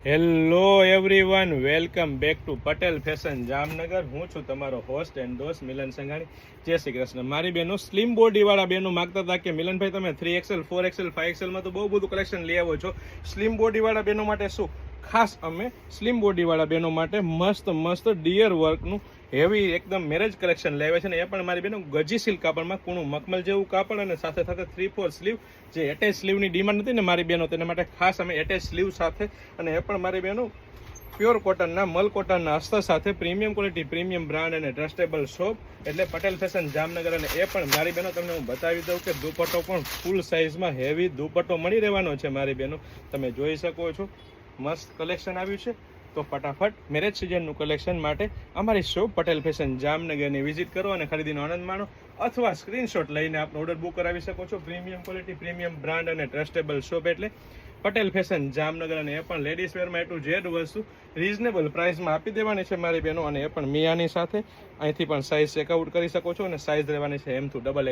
Hello everyone, welcome back to Patel fashion Jamnagar. હું છું તમારો હોસ્ટ એન્ડ દોસ્ત મિલન સંઘાણી. જય શ્રી કૃષ્ણ. મારી બહેનો સ્લિમ બોડીવાળા બહેનો માગતા હતા કે મિલનભાઈ તમે 3XL 4XL 5XL માં તો બહુ બધું કલેક્શન લઈ આવો છો. સ્લિમ બોડીવાળા બહેનો માટે શું ખાસ અમે સ્લિમ બોડીવાળા બહેનો માટે મસ્ત ડિયર વર્કનું હેવી એકદમ મેરેજ કલેક્શન લાવ્યા છે ને એ પણ મારી બહેનો ગજી સિલ્ક કાપડમાં કૂણું મખમલ જેવું કાપડ અને સાથે 3/4 સ્લીવ જે એટેચ સ્લીવની ડિમાન્ડ હતી ને મારી બહેનો તેના માટે ખાસ અમે એટેચ સ્લીવ સાથે અને એ પણ મારી બહેનો પ્યોર કોટનના મલ કોટનના અસ્તર સાથે પ્રીમિયમ ક્વોલિટી પ્રીમિયમ બ્રાન્ડ અને ટ્રસ્ટેબલ શોપ એટલે પટેલ ફેશન જામનગર. અને એ પણ મારી બહેનો તમને હું બતાવી દઉં કે દુપટ્ટો પણ ફૂલ સાઇઝમાં હેવી દુપટ્ટો મળી રહેવાનો છે મારી બહેનો. તમે જોઈ શકો છો મસ્ત કલેક્શન આવ્યું છે. તો ફટાફટ મેરેજ સિઝનનું કલેક્શન માટે અમારી શોપ પટેલ ફેશન જામનગરની વિઝિટ કરો અને ખરીદીનો આનંદ માણો અથવા સ્ક્રીનશોટ લઈને આપનો ઓર્ડર બુક કરાવી શકો છો. પ્રીમિયમ ક્વોલિટી પ્રીમિયમ બ્રાન્ડ અને ટ્રસ્ટેબલ શોપ એટલે પટેલ ફેશન જામનગર. અને એ પણ લેડીઝ વેરમાં A to Z વસ્તુ રિઝનેબલ પ્રાઇસમાં આપી દેવાની છે મારી બહેનો. અને એ પણ મિયાની સાથે અહીંથી પણ સાઇઝ ચેકઆઉટ કરી શકો છો અને સાઇઝ રહેવાની છે M to XXL.